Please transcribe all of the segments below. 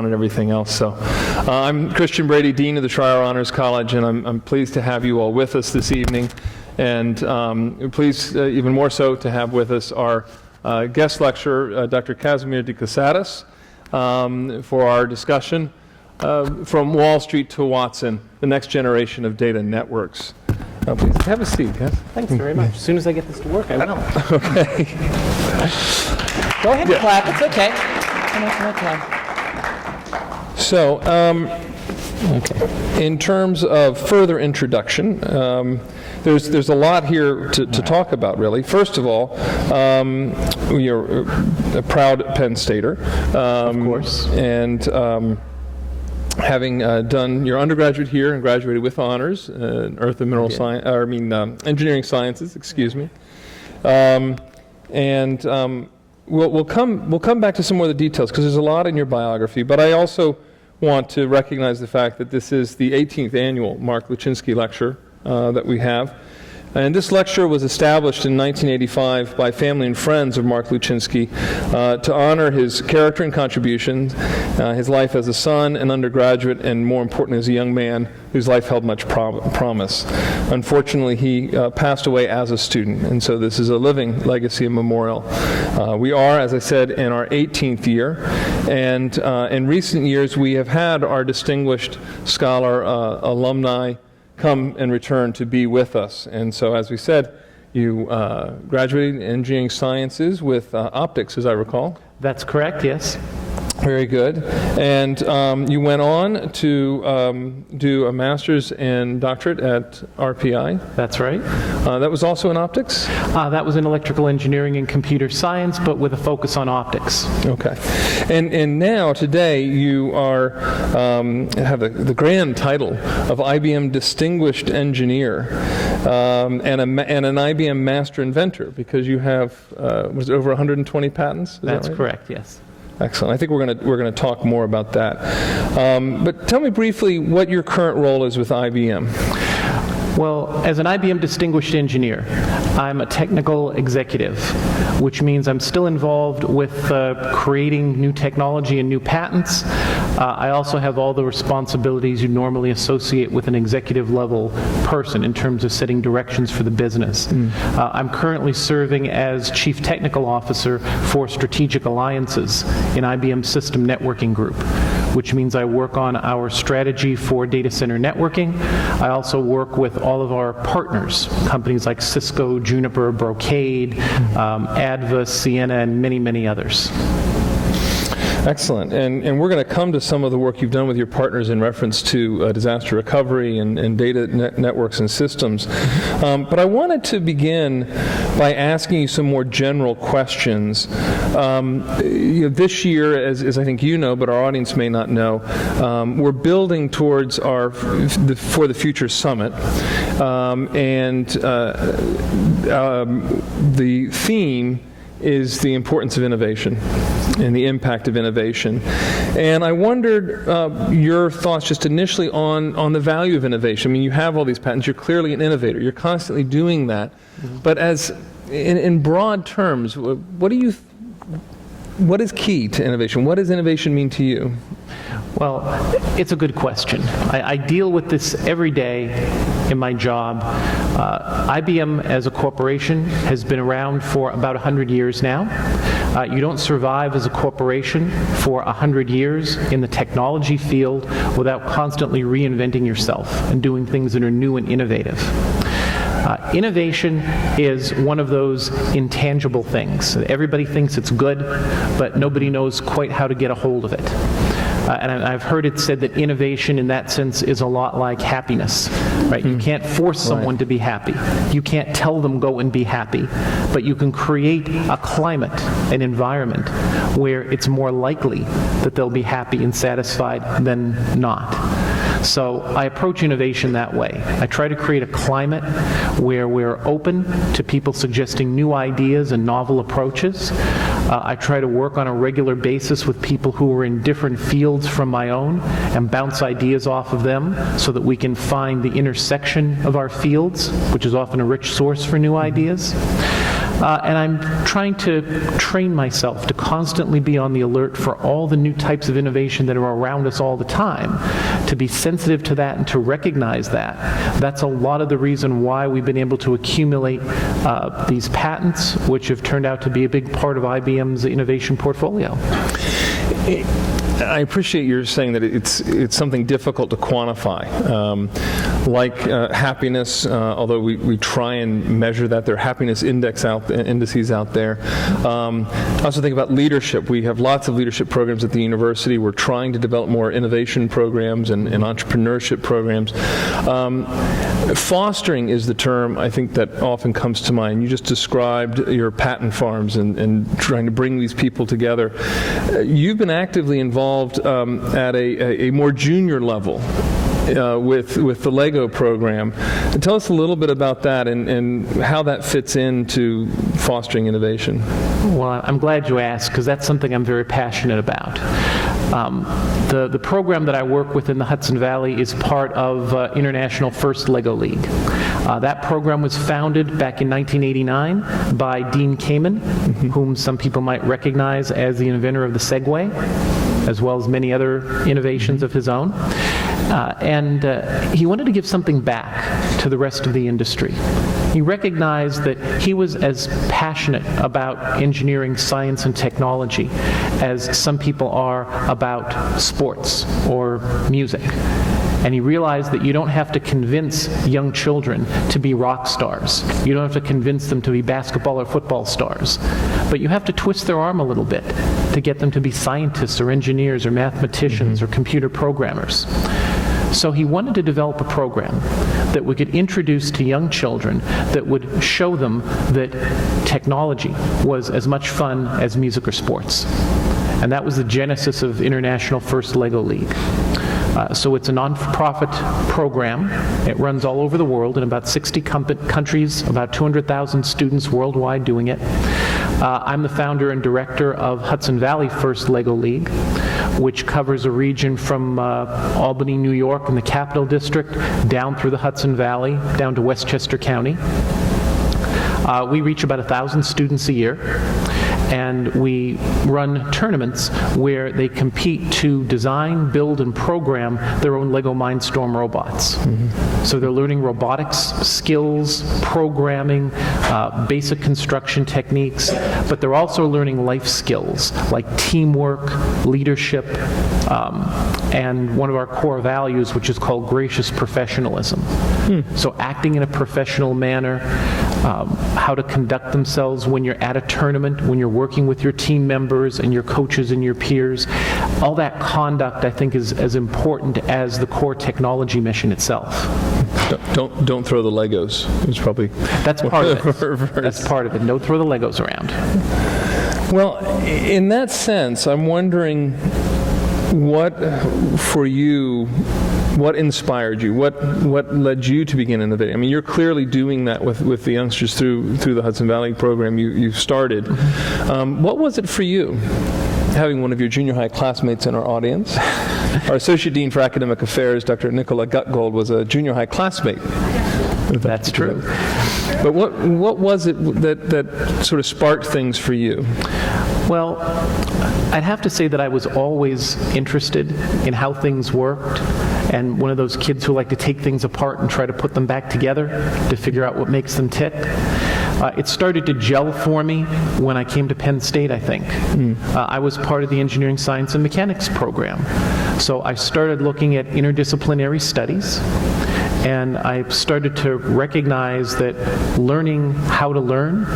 on and everything else. So I'm Christian Brady, Dean of the Schreyer Honors College, and I'm pleased to have you all with us this evening. And pleased, even more so, to have with us our guest lecturer, Dr. Casimer DeCusatis, for our discussion, From Wall Street to Watson, the Next Generation of Data Networks. Please have a seat, guys. Thanks very much. As soon as I get this to work, I will. Okay. Go ahead and clap. It's okay. So, in terms of further introduction, there's a lot here to talk about, really. First of all, you're a proud Penn Stater. Of course. And having done your undergraduate here and graduated with honors in earth and mineral science, engineering sciences, excuse me. We'll come back to some more of the details because there's a lot in your biography, but I also want to recognize the fact that this is the 18th annual Mark Luchinsky lecture that we have. And this lecture was established in 1985 by family and friends of Mark Luchinsky to honor his character and contributions, his life as a son, an undergraduate, and more importantly as a young man whose life held much promise. Unfortunately, he passed away as a student, and so this is a living legacy and memorial. We are, as I said, in our 18th year, and in recent years we have had our distinguished scholar alumni come and return to be with us. And so, as we said, you graduated in engineering sciences with optics, as I recall. That's correct, yes. Very good. And you went on to do a master's and doctorate at RPI. That's right. That was also in optics? That was in electrical engineering and computer science, but with a focus on optics. Okay. And now, today, you are have the grand title of IBM Distinguished Engineer and an IBM Master Inventor, because you have, was it over 120 patents? That's correct, yes. Excellent. I think we're going to talk more about that. But tell me briefly what your current role is with IBM. Well, as an IBM Distinguished Engineer, I'm a technical executive, which means I'm still involved with creating new technology and new patents. I also have all the responsibilities you normally associate with an executive level person in terms of setting directions for the business. I'm currently serving as Chief Technical Officer for Strategic Alliances in IBM System Networking Group, which means I work on our strategy for data center networking. I also work with all of our partners, companies like Cisco, Juniper, Brocade, Adva, Sienna, and many, many others. Excellent. And we're going to come to some of the work you've done with your partners in reference to disaster recovery and data networks and systems. But I wanted to begin by asking you some more general questions. This year, as I think you know, but our audience may not know, we're building towards our For the Future Summit. The theme is the importance of innovation and the impact of innovation. And I wondered your thoughts just initially on the value of innovation. I mean, you have all these patents. You're clearly an innovator. You're constantly doing that. But as in broad terms, what is key to innovation? What does innovation mean to you? Well, it's a good question. I deal with this every day in my job. IBM as a corporation has been around for about 100 years now. You don't survive as a corporation for 100 years in the technology field without constantly reinventing yourself and doing things that are new and innovative. Innovation is one of those intangible things. Everybody thinks it's good, but nobody knows quite how to get a hold of it. And I've heard it said that innovation in that sense is a lot like happiness, right? You can't force someone to be happy. You can't tell them go and be happy, but you can create a climate, an environment where it's more likely that they'll be happy and satisfied than not. So I approach innovation that way. I try to create a climate where we're open to people suggesting new ideas and novel approaches. I try to work on a regular basis with people who are in different fields from my own and bounce ideas off of them so that we can find the intersection of our fields, which is often a rich source for new ideas. and I'm trying to train myself to constantly be on the alert for all the new types of innovation that are around us all the time, to be sensitive to that and to recognize that. That's a lot of the reason why we've been able to accumulate these patents, which have turned out to be a big part of IBM's innovation portfolio. I appreciate your saying that it's something difficult to quantify, like happiness. Although we try and measure that, there are happiness indices out there. I also think about leadership. We have lots of leadership programs at the university. We're trying to develop more innovation programs and entrepreneurship programs. Fostering is the term I think that often comes to mind. You just described your patent farms and trying to bring these people together. You've been actively involved at a more junior level with the LEGO program. Tell us a little bit about that and how that fits into fostering innovation. Well, I'm glad you asked, because that's something I'm very passionate about. The program that I work with in the Hudson Valley is part of International First LEGO League. That program was founded back in 1989 by Dean Kamen, whom some people might recognize as the inventor of the Segway, as well as many other innovations of his own. And he wanted to give something back to the rest of the industry. He recognized that he was as passionate about engineering, science, and technology as some people are about sports or music. And he realized that you don't have to convince young children to be rock stars. You don't have to convince them to be basketball or football stars. But you have to twist their arm a little bit to get them to be scientists or engineers or mathematicians or computer programmers. So he wanted to develop a program that we could introduce to young children that would show them that technology was as much fun as music or sports. And that was the genesis of International First LEGO League. So it's a non-profit program. It runs all over the world in about 60 countries, about 200,000 students worldwide doing it. I'm the founder and director of Hudson Valley First LEGO League, which covers a region from Albany, New York, in the Capital District, down through the Hudson Valley, down to Westchester County. We reach about 1,000 students a year. And we run tournaments where they compete to design, build, and program their own LEGO Mindstorm robots. So they're learning robotics skills, programming, basic construction techniques, but they're also learning life skills like teamwork, leadership, and one of our core values, which is called gracious professionalism. So acting in a professional manner, how to conduct themselves when you're at a tournament, when you're working with your team members and your coaches and your peers. All that conduct, I think, is as important as the core technology mission itself. Don't throw the Legos. It's probably that's part of it. That's part of it. Don't throw the Legos around. Well, in that sense, I'm wondering what, for you, what inspired you? What led you to begin innovating? I mean, you're clearly doing that with the youngsters through the Hudson Valley program you started. What was it for you, having one of your junior high classmates in our audience? Our Associate Dean for Academic Affairs, Dr. Nicola Gutgold, was a junior high classmate. That's true. But what was it that sort of sparked things for you? Well, I'd have to say that I was always interested in how things worked, and one of those kids who like to take things apart and try to put them back together to figure out what makes them tick. It started to gel for me when I came to Penn State, I think. I was part of the engineering, science, and mechanics program. So I started looking at interdisciplinary studies, and I started to recognize that learning how to learn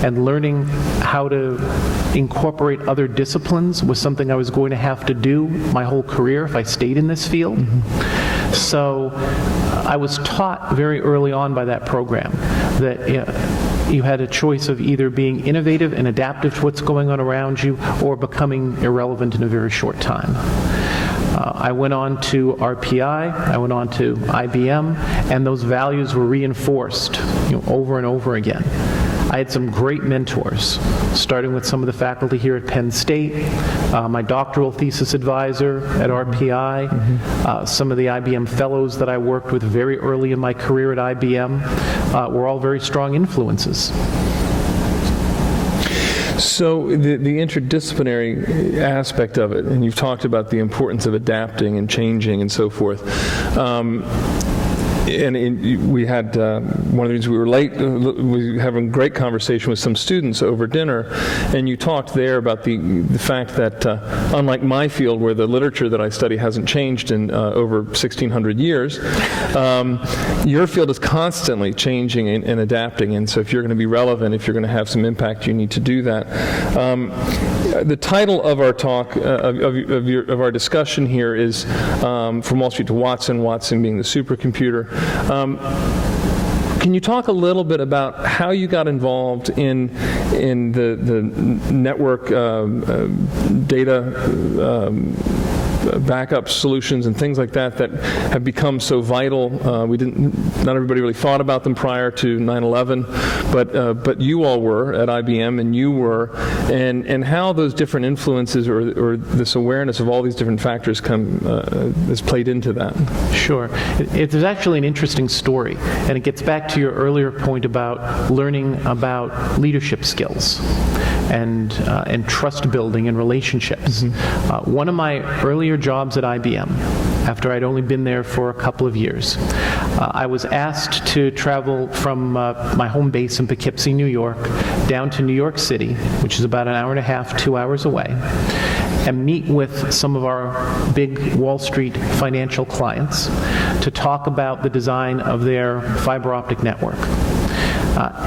and learning how to incorporate other disciplines was something I was going to have to do my whole career if I stayed in this field. So I was taught very early on by that program that you had a choice of either being innovative and adaptive to what's going on around you or becoming irrelevant in a very short time. I went on to RPI, I went on to IBM, and those values were reinforced over and over again. I had some great mentors, starting with some of the faculty here at Penn State, my doctoral thesis advisor at RPI, some of the IBM fellows that I worked with very early in my career at IBM were all very strong influences. So the interdisciplinary aspect of it, and you've talked about the importance of adapting and changing and so forth. We had, one of the reasons we were late, we were having a great conversation with some students over dinner, and you talked there about the fact that, unlike my field, where the literature that I study hasn't changed in over 1,600 years, your field is constantly changing and adapting, and so if you're going to be relevant, if you're going to have some impact, you need to do that. The title of our talk, of our discussion here is From Wall Street to Watson, Watson being the supercomputer. Can you talk a little bit about how you got involved in the network data backup solutions and things like that have become so vital? Not everybody really thought about them prior to 9/11, but you all were at IBM, and you were, and how those different influences or this awareness of all these different factors has played into that. Sure. It's actually an interesting story, and it gets back to your earlier point about learning about leadership skills and trust building and relationships. One of my earlier jobs at IBM, after I'd only been there for a couple of years, I was asked to travel from my home base in Poughkeepsie, New York, down to New York City, which is about an hour and a half, 2 hours away, and meet with some of our big Wall Street financial clients to talk about the design of their fiber optic network.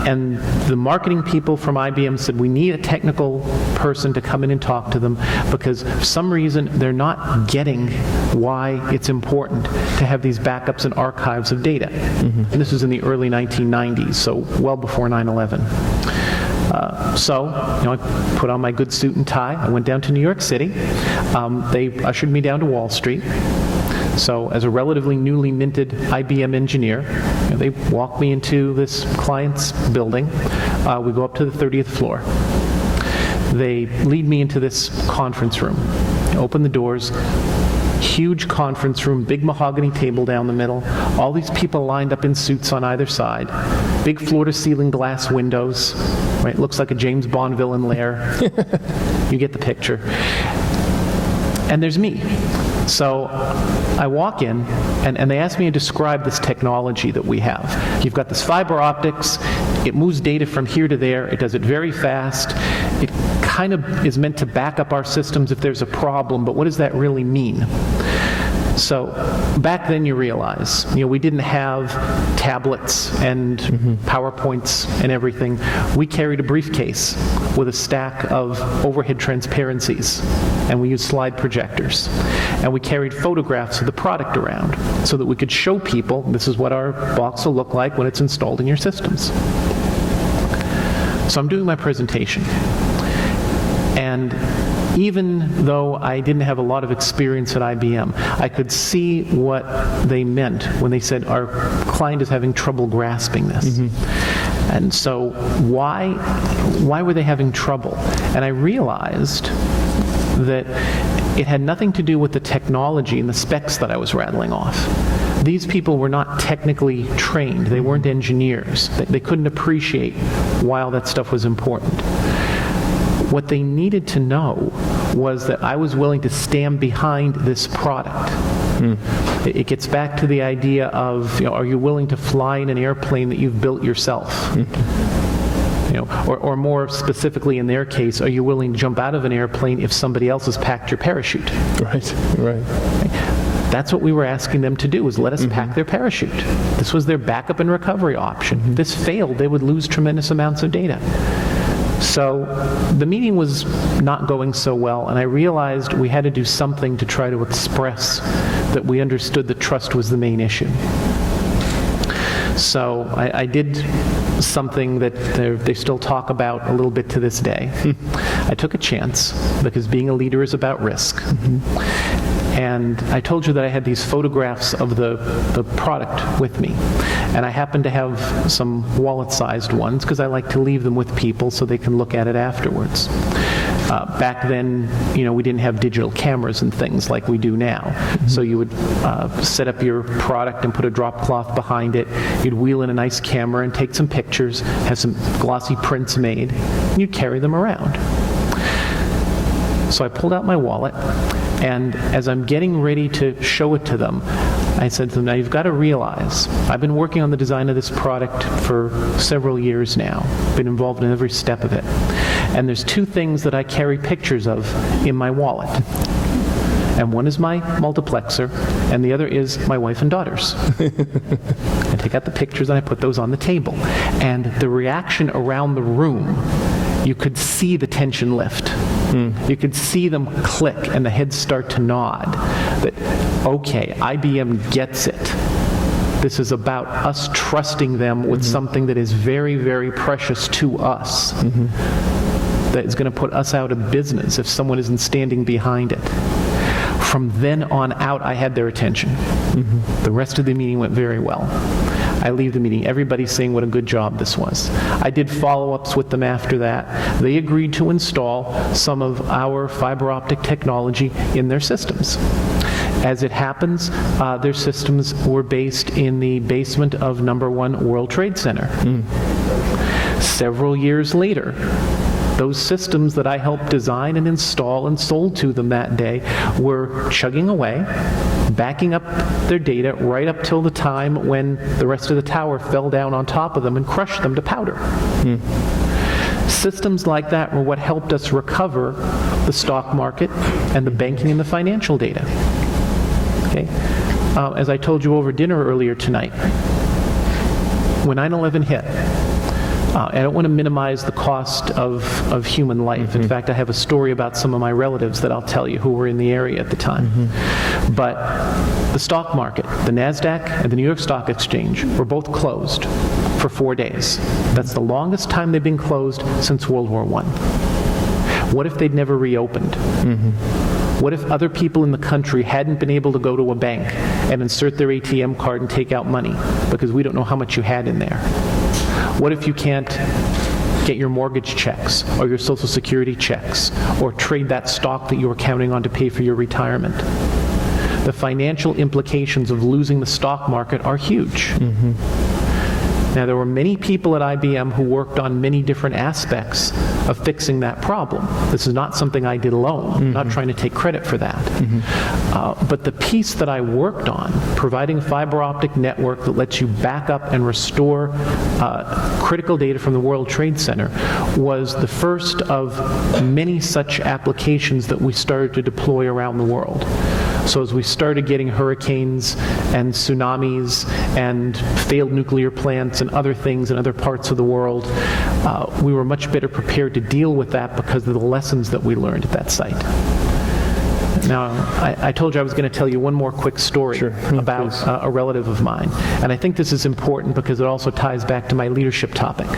And the marketing people from IBM said, we need a technical person to come in and talk to them because for some reason they're not getting why it's important to have these backups and archives of data. And this was in the early 1990s, so well before 9/11. So I put on my good suit and tie. I went down to New York City. They ushered me down to Wall Street. So as a relatively newly minted IBM engineer, they walk me into this client's building. We go up to the 30th floor. They lead me into this conference room. Open the doors. Huge conference room, big mahogany table down the middle, all these people lined up in suits on either side, big floor-to-ceiling glass windows, right? Looks like a James Bond villain lair. You get the picture. And there's me. So I walk in, and they ask me to describe this technology that we have. You've got this fiber optics. It moves data from here to there. It does it very fast. It kind of is meant to back up our systems if there's a problem, but what does that really mean? So back then you realize, we didn't have tablets and PowerPoints and everything. We carried a briefcase with a stack of overhead transparencies, and we used slide projectors. And we carried photographs of the product around so that we could show people, this is what our box will look like when it's installed in your systems. So I'm doing my presentation. And even though I didn't have a lot of experience at IBM, I could see what they meant when they said our client is having trouble grasping this. And so why were they having trouble? And I realized that it had nothing to do with the technology and the specs that I was rattling off. These people were not technically trained. They weren't engineers. They couldn't appreciate why all that stuff was important. What they needed to know was that I was willing to stand behind this product. It gets back to the idea of, are you willing to fly in an airplane that you've built yourself? Or more specifically in their case, are you willing to jump out of an airplane if somebody else has packed your parachute? Right. That's what we were asking them to do, was let us pack their parachute. This was their backup and recovery option. If this failed, they would lose tremendous amounts of data. So the meeting was not going so well, and I realized we had to do something to try to express that we understood that trust was the main issue. So I did something that they still talk about a little bit to this day. I took a chance, because being a leader is about risk. And I told you that I had these photographs of the product with me. And I happened to have some wallet-sized ones, because I like to leave them with people so they can look at it afterwards. Back then, we didn't have digital cameras and things like we do now. So you would set up your product and put a drop cloth behind it. You'd wheel in a nice camera and take some pictures, have some glossy prints made, and you'd carry them around. So I pulled out my wallet, and as I'm getting ready to show it to them, I said to them, now you've got to realize, I've been working on the design of this product for several years now, been involved in every step of it, and there's two things that I carry pictures of in my wallet. And one is my multiplexer, and the other is my wife and daughters. I take out the pictures and I put those on the table. And the reaction around the room, you could see the tension lift. You could see them click and the heads start to nod. That, okay, IBM gets it. This is about us trusting them with something that is very, very precious to us. That is going to put us out of business if someone isn't standing behind it. From then on out, I had their attention. The rest of the meeting went very well. I leave the meeting, everybody's saying what a good job this was. I did follow-ups with them after that. They agreed to install some of our fiber optic technology in their systems. As it happens, their systems were based in the basement of #1 World Trade Center. Several years later, those systems that I helped design and install and sold to them that day were chugging away, backing up their data right up till the time when the rest of the tower fell down on top of them and crushed them to powder. Systems like that were what helped us recover the stock market and the banking and the financial data. Okay? As I told you over dinner earlier tonight, when 9/11 hit, I don't want to minimize the cost of human life. In fact, I have a story about some of my relatives that I'll tell you who were in the area at the time. But the stock market, the NASDAQ and the New York Stock Exchange, were both closed for 4 days. That's the longest time they've been closed since World War I. What if they'd never reopened? What if other people in the country hadn't been able to go to a bank and insert their ATM card and take out money because we don't know how much you had in there? What if you can't get your mortgage checks or your Social Security checks or trade that stock that you were counting on to pay for your retirement? The financial implications of losing the stock market are huge. Now, there were many people at IBM who worked on many different aspects of fixing that problem. This is not something I did alone. I'm not trying to take credit for that. But the piece that I worked on, providing a fiber optic network that lets you back up and restore critical data from the World Trade Center, was the first of many such applications that we started to deploy around the world. So as we started getting hurricanes and tsunamis and failed nuclear plants and other things in other parts of the world, we were much better prepared to deal with that because of the lessons that we learned at that site. Now, I told you I was going to tell you one more quick story about a relative of mine. And I think this is important because it also ties back to my leadership topic.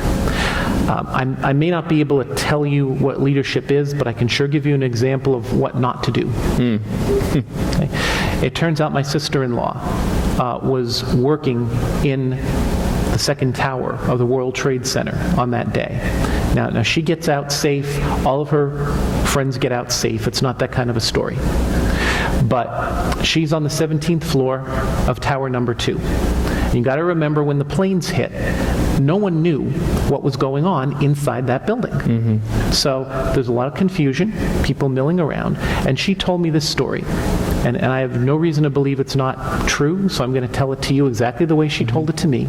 I may not be able to tell you what leadership is, but I can sure give you an example of what not to do. Okay. It turns out my sister-in-law was working in the second tower of the World Trade Center on that day. Now she gets out safe. All of her friends get out safe. It's not that kind of a story. But she's on the 17th floor of tower #2. You got to remember when the planes hit, no one knew what was going on inside that building. So there's a lot of confusion, people milling around, and she told me this story. And I have no reason to believe it's not true, so I'm going to tell it to you exactly the way she told it to me.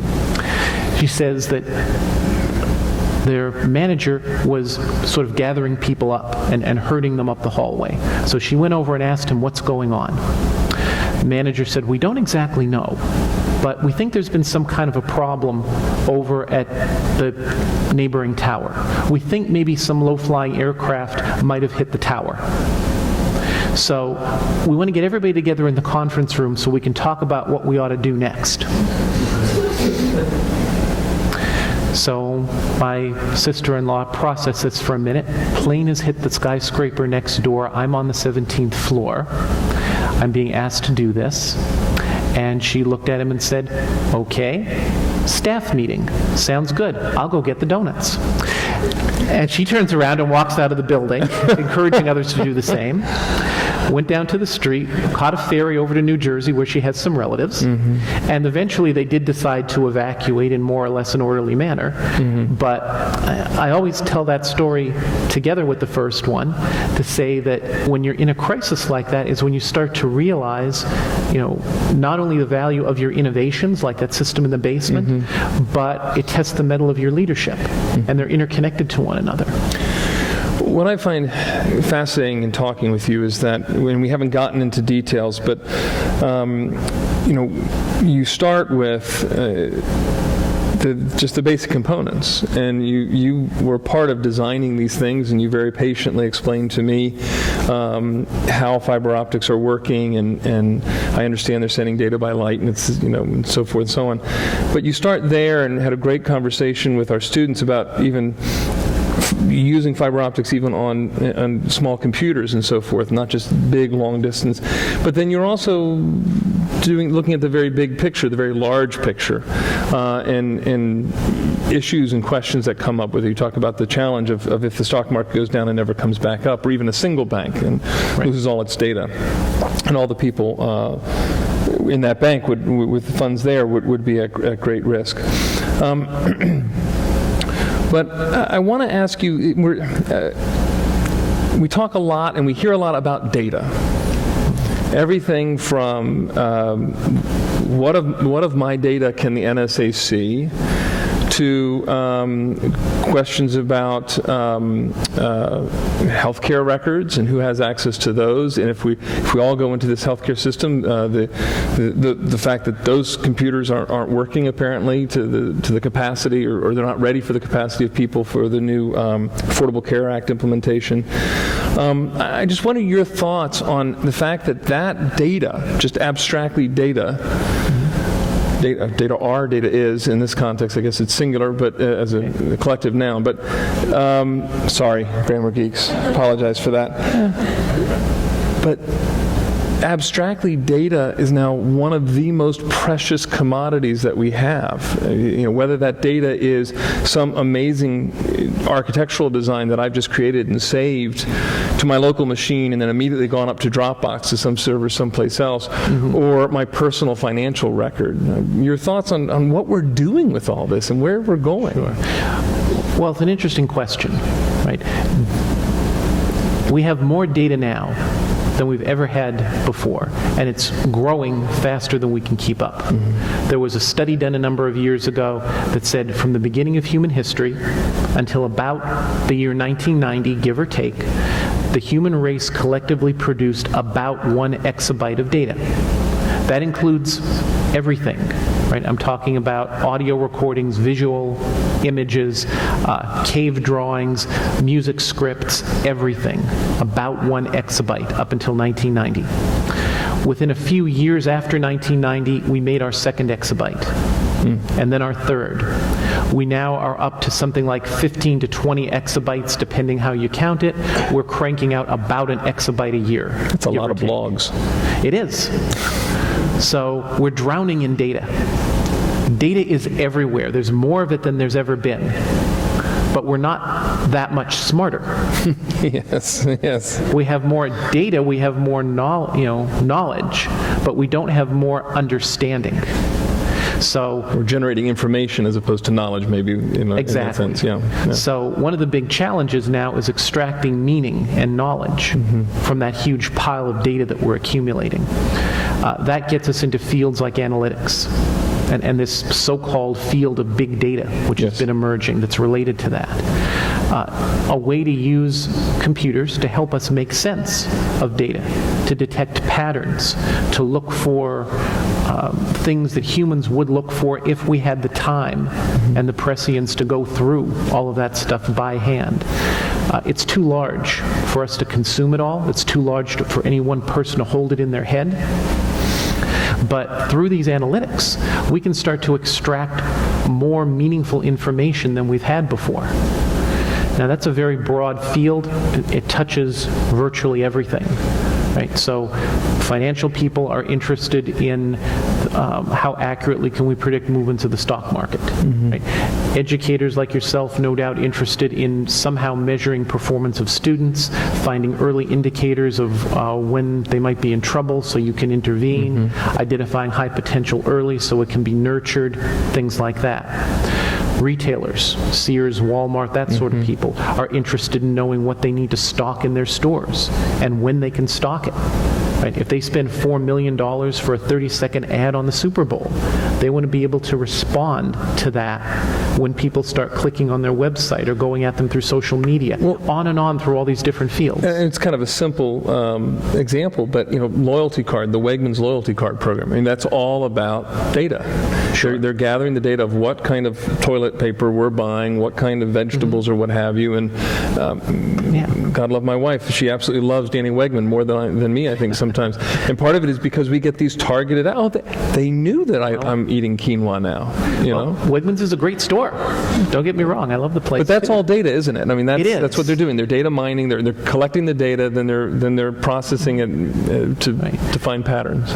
She says that their manager was sort of gathering people up and herding them up the hallway. So she went over and asked him, what's going on? The manager said, we don't exactly know, but we think there's been some kind of a problem over at the neighboring tower. We think maybe some low-flying aircraft might have hit the tower. So we want to get everybody together in the conference room so we can talk about what we ought to do next. So my sister-in-law processed this for a minute. Plane has hit the skyscraper next door. I'm on the 17th floor. I'm being asked to do this. And she looked at him and said, okay, staff meeting. Sounds good. I'll go get the donuts. And she turns around and walks out of the building, encouraging others to do the same. Went down to the street, caught a ferry over to New Jersey where she has some relatives, and eventually they did decide to evacuate in more or less an orderly manner. But I always tell that story together with the first one to say that when you're in a crisis like that is when you start to realize, not only the value of your innovations, like that system in the basement, but it tests the mettle of your leadership, and they're interconnected to one another. What I find fascinating in talking with you is that when we haven't gotten into details, but you start with just the basic components, and you were part of designing these things, and you very patiently explained to me how fiber optics are working, and I understand they're sending data by light, and it's and so forth and so on. But you start there and had a great conversation with our students about even using fiber optics even on small computers and so forth, not just big long distance. But then you're also looking at the very big picture, the very large picture, and issues and questions that come up with it. You talk about the challenge of if the stock market goes down and never comes back up, or even a single bank and loses all its data, and all the people in that bank with the funds there would be at great risk. But I want to ask you, we talk a lot and we hear a lot about data. Everything from what of my data can the NSA see, to questions about healthcare records and who has access to those, and if we all go into this healthcare system, the fact that those computers aren't working apparently to the capacity, or they're not ready for the capacity of people for the new Affordable Care Act implementation. I just wonder your thoughts on the fact that data, just abstractly data are, data is, in this context, I guess it's singular, but as a collective noun. But, sorry, grammar geeks, apologize for that. But abstractly, data is now one of the most precious commodities that we have. Whether that data is some amazing architectural design that I've just created and saved to my local machine and then immediately gone up to Dropbox to some server someplace else, or my personal financial record. Your thoughts on what we're doing with all this and where we're going? Sure. Well, it's an interesting question, right? We have more data now than we've ever had before, and it's growing faster than we can keep up. There was a study done a number of years ago that said from the beginning of human history until about the year 1990, give or take, the human race collectively produced about 1 exabyte of data. That includes everything, right? I'm talking about audio recordings, visual images, cave drawings, music scripts, everything. About 1 exabyte up until 1990. Within a few years after 1990, we made our second exabyte, and then our third. We now are up to something like 15 to 20 exabytes, depending how you count it. We're cranking out about an exabyte a year. That's a lot of blogs. It is. So we're drowning in data. Data is everywhere. There's more of it than there's ever been. But we're not that much smarter. Yes. We have more data, we have more knowledge, but we don't have more understanding. So we're generating information as opposed to knowledge, maybe, in that sense. Yeah. So one of the big challenges now is extracting meaning and knowledge from that huge pile of data that we're accumulating. That gets us into fields like analytics. And this so-called field of big data, which has been emerging, that's related to that. A way to use computers to help us make sense of data, to detect patterns, to look for things that humans would look for if we had the time and the prescience to go through all of that stuff by hand. It's too large for us to consume it all. It's too large for any one person to hold it in their head. But through these analytics, we can start to extract more meaningful information than we've had before. Now, that's a very broad field. It touches virtually everything. right? So financial people are interested in how accurately can we predict movements of the stock market, right? Educators like yourself, no doubt interested in somehow measuring performance of students, finding early indicators of when they might be in trouble so you can intervene, identifying high potential early so it can be nurtured, things like that. Retailers, Sears, Walmart, that sort of people are interested in knowing what they need to stock in their stores and when they can stock it. Right? If they spend $4 million for a 30-second ad on the Super Bowl, they want to be able to respond to that when people start clicking on their website or going at them through social media, on and on through all these different fields. And it's kind of a simple example, but loyalty card, the Wegmans loyalty card program. I mean, that's all about data. Sure. They're gathering the data of what kind of toilet paper we're buying, what kind of vegetables or what have you. And God love my wife, she absolutely loves Danny Wegman more than me, I think, sometimes. And part of it is because we get these targeted out. They knew that I'm eating quinoa now. Wegmans is a great store. Don't get me wrong. I love the place. But that's all data, isn't it? I mean, it is. That's what they're doing. They're data mining. They're collecting the data. Then they're processing it to find patterns.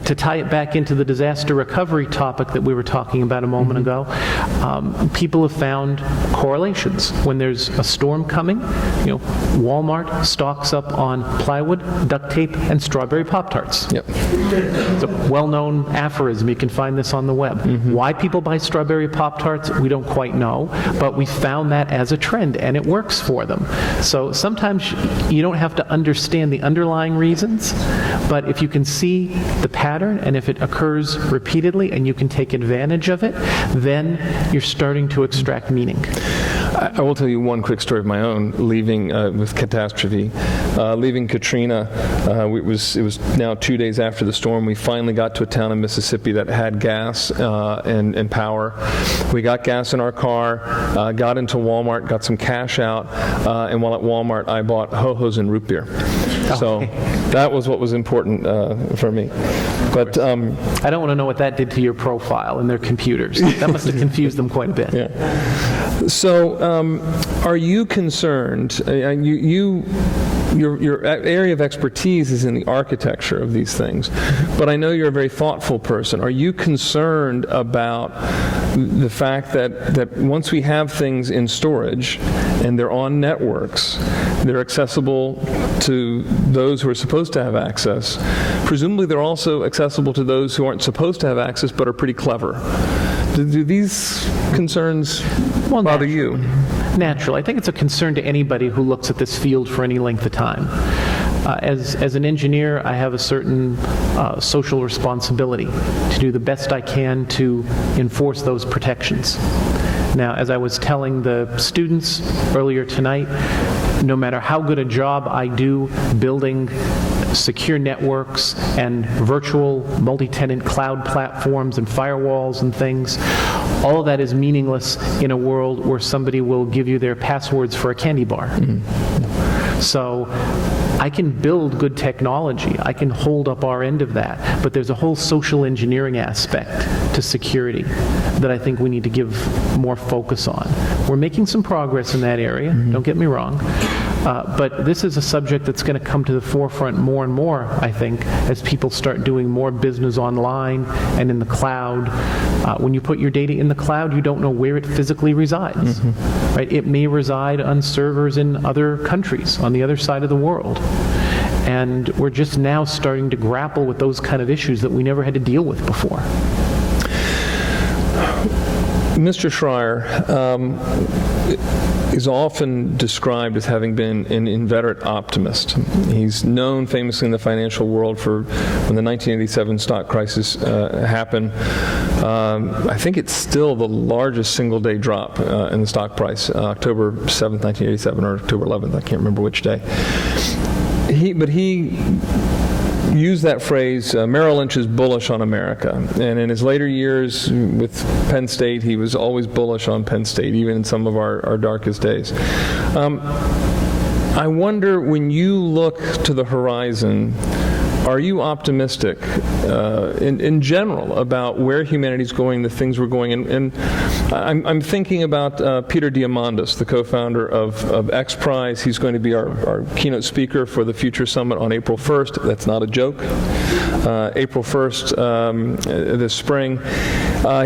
To tie it back into the disaster recovery topic that we were talking about a moment ago, people have found correlations. When there's a storm coming, Walmart stocks up on plywood, duct tape, and strawberry Pop-Tarts. Yep. It's a well-known aphorism. You can find this on the web. Why people buy strawberry Pop-Tarts, we don't quite know, but we found that as a trend, and it works for them. So sometimes you don't have to understand the underlying reasons, but if you can see the pattern, and if it occurs repeatedly, and you can take advantage of it, then you're starting to extract meaning. I will tell you one quick story of my own, leaving with catastrophe. Leaving Katrina, it was now 2 days after the storm. We finally got to a town in Mississippi that had gas and power. We got gas in our car, got into Walmart, got some cash out, and while at Walmart, I bought ho-hos and root beer. So that was what was important for me. But I don't want to know what that did to your profile and their computers. That must have confused them quite a bit. Yeah. So are you concerned? Your area of expertise is in the architecture of these things, but I know you're a very thoughtful person. Are you concerned about the fact that once we have things in storage and they're on networks, they're accessible to those who are supposed to have access? Presumably they're also accessible to those who aren't supposed to have access but are pretty clever. Do these concerns bother you? Naturally. I think it's a concern to anybody who looks at this field for any length of time. As an engineer, I have a certain social responsibility to do the best I can to enforce those protections. Now, as I was telling the students earlier tonight, no matter how good a job I do building secure networks and virtual multi-tenant cloud platforms and firewalls and things, all of that is meaningless in a world where somebody will give you their passwords for a candy bar. So I can build good technology. I can hold up our end of that. But there's a whole social engineering aspect to security that I think we need to give more focus on. We're making some progress in that area, don't get me wrong. But this is a subject that's going to come to the forefront more and more, I think, as people start doing more business online and in the cloud. When you put your data in the cloud, you don't know where it physically resides. Right? It may reside on servers in other countries, on the other side of the world. And we're just now starting to grapple with those kind of issues that we never had to deal with before. Mr. Schreyer is often described as having been an inveterate optimist. He's known famously in the financial world for when the 1987 stock crisis happened. I think it's still the largest single-day drop in the stock price, October 7th, 1987, or October 11th, I can't remember which day. But he used that phrase, Merrill Lynch is bullish on America. And in his later years with Penn State, he was always bullish on Penn State, even in some of our darkest days. I wonder, when you look to the horizon, are you optimistic in general about where humanity's going, the things we're going? And I'm thinking about Peter Diamandis, the co-founder of X Prize. He's going to be our keynote speaker for the Future Summit on April 1st. That's not a joke. April 1st this spring.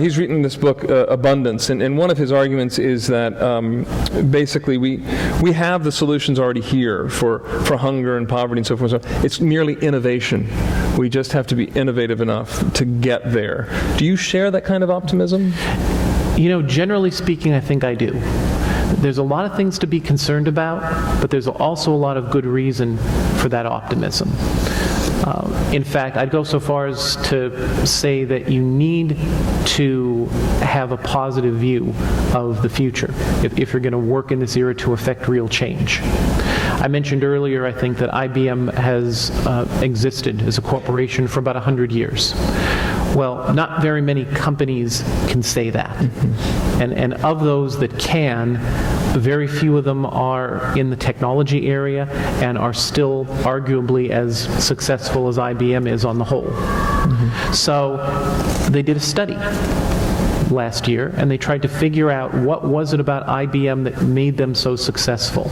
He's written this book, Abundance, and one of his arguments is that basically we have the solutions already here for hunger and poverty and so forth. So it's merely innovation. We just have to be innovative enough to get there. Do you share that kind of optimism? Generally speaking, I think I do. There's a lot of things to be concerned about, but there's also a lot of good reason for that optimism. In fact, I'd go so far as to say that you need to have a positive view of the future if you're going to work in this era to affect real change. I mentioned earlier, I think, that IBM has existed as a corporation for about 100 years. Well, not very many companies can say that. And of those that can, very few of them are in the technology area and are still arguably as successful as IBM is on the whole. So they did a study last year, and they tried to figure out what was it about IBM that made them so successful.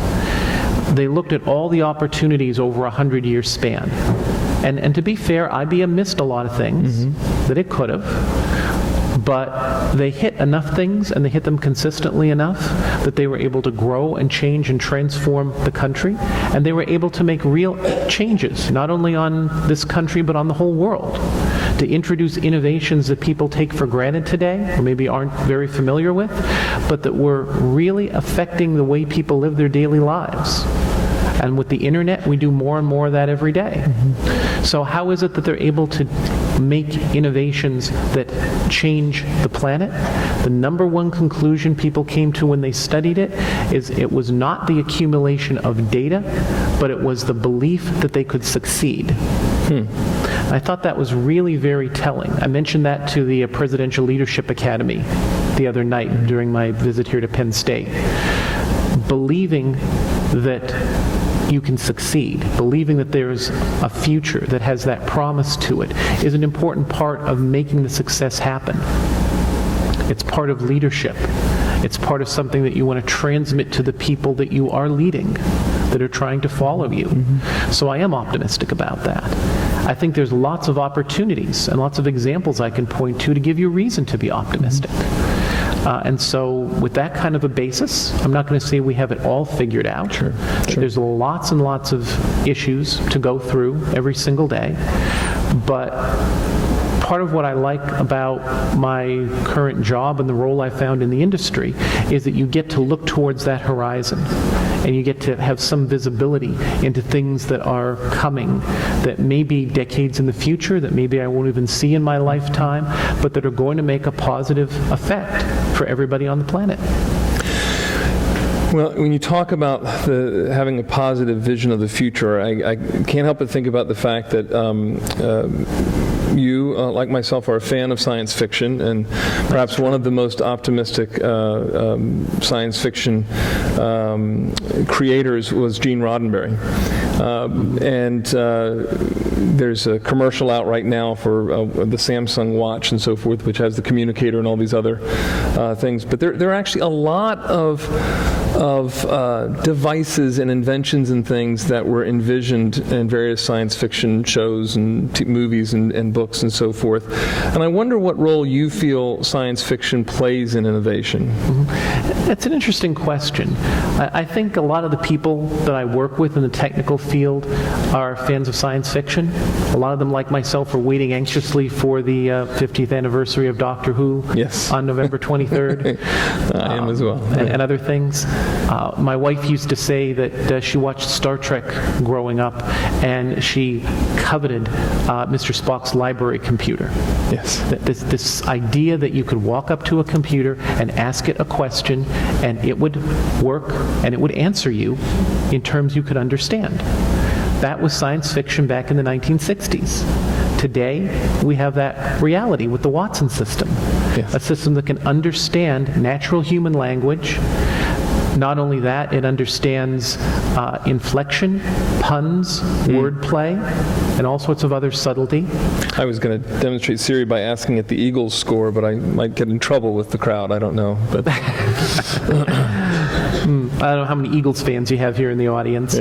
They looked at all the opportunities over a 100-year span. And to be fair, IBM missed a lot of things that it could have, but they hit enough things, and they hit them consistently enough that they were able to grow and change and transform the country, and they were able to make real changes, not only on this country, but on the whole world, to introduce innovations that people take for granted today, or maybe aren't very familiar with, but that were really affecting the way people live their daily lives. And with the internet, we do more and more of that every day. So how is it that they're able to make innovations that change the planet? The number one conclusion people came to when they studied it is it was not the accumulation of data, but it was the belief that they could succeed. I thought that was really very telling. I mentioned that to the Presidential Leadership Academy the other night during my visit here to Penn State. Believing that you can succeed, believing that there's a future that has that promise to it, is an important part of making the success happen. It's part of leadership. It's part of something that you want to transmit to the people that you are leading, that are trying to follow you. So I am optimistic about that. I think there's lots of opportunities and lots of examples I can point to give you reason to be optimistic. And so with that kind of a basis, I'm not going to say we have it all figured out. Sure. There's lots and lots of issues to go through every single day. But part of what I like about my current job and the role I found in the industry is that you get to look towards that horizon, and you get to have some visibility into things that are coming that may be decades in the future, that maybe I won't even see in my lifetime, but that are going to make a positive effect for everybody on the planet. Well, when you talk about having a positive vision of the future, I can't help but think about the fact that you, like myself, are a fan of science fiction, and perhaps one of the most optimistic science fiction creators was Gene Roddenberry. And there's a commercial out right now for the Samsung watch and so forth, which has the communicator and all these other things. But there are actually a lot of devices and inventions and things that were envisioned in various science fiction shows and movies and books and so forth. And I wonder what role you feel science fiction plays in innovation. That's an interesting question. I think a lot of the people that I work with in the technical field are fans of science fiction. A lot of them, like myself, are waiting anxiously for the 50th anniversary of Doctor Who on November 23rd. I am as well. And other things. My wife used to say that she watched Star Trek growing up, and she coveted Mr. Spock's library computer. Yes. This idea that you could walk up to a computer and ask it a question, and it would work, and it would answer you in terms you could understand. That was science fiction back in the 1960s. Today, we have that reality with the Watson system, a system that can understand natural human language, Not only that, it understands inflection, puns, wordplay, and all sorts of other subtlety. I was going to demonstrate Siri by asking it the Eagles score, but I might get in trouble with the crowd. I don't know. But I don't know how many Eagles fans you have here in the audience,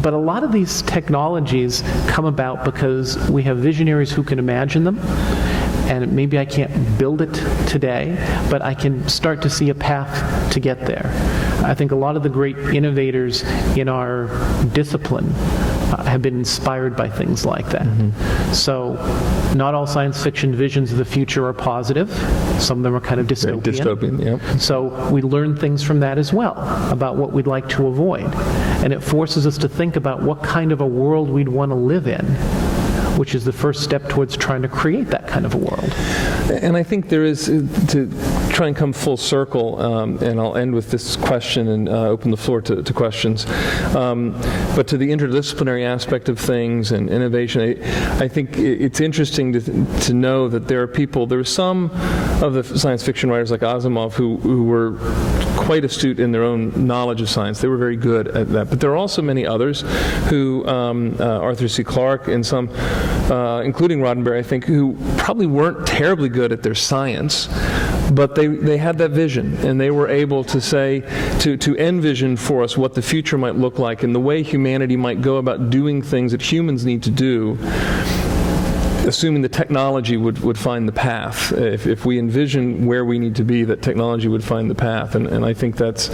but a lot of these technologies come about because we have visionaries who can imagine them. And maybe I can't build it today, but I can start to see a path to get there. I think a lot of the great innovators in our discipline have been inspired by things like that. So not all science fiction visions of the future are positive. Some of them are kind of dystopian. Dystopian, yeah. So we learn things from that as well, about what we'd like to avoid. And it forces us to think about what kind of a world we'd want to live in, which is the first step towards trying to create that kind of a world. And I think there is, to try and come full circle, and I'll end with this question and open the floor to questions, but to the interdisciplinary aspect of things and innovation, I think it's interesting to know that there are some of the science fiction writers like Asimov who were quite astute in their own knowledge of science. They were very good at that. But there are also many others who, Arthur C. Clarke and some, including Roddenberry, I think, who probably weren't terribly good at their science, but they had that vision, and they were able to say, to envision for us what the future might look like and the way humanity might go about doing things that humans need to do, assuming the technology would find the path. If we envision where we need to be, that technology would find the path. And I think that's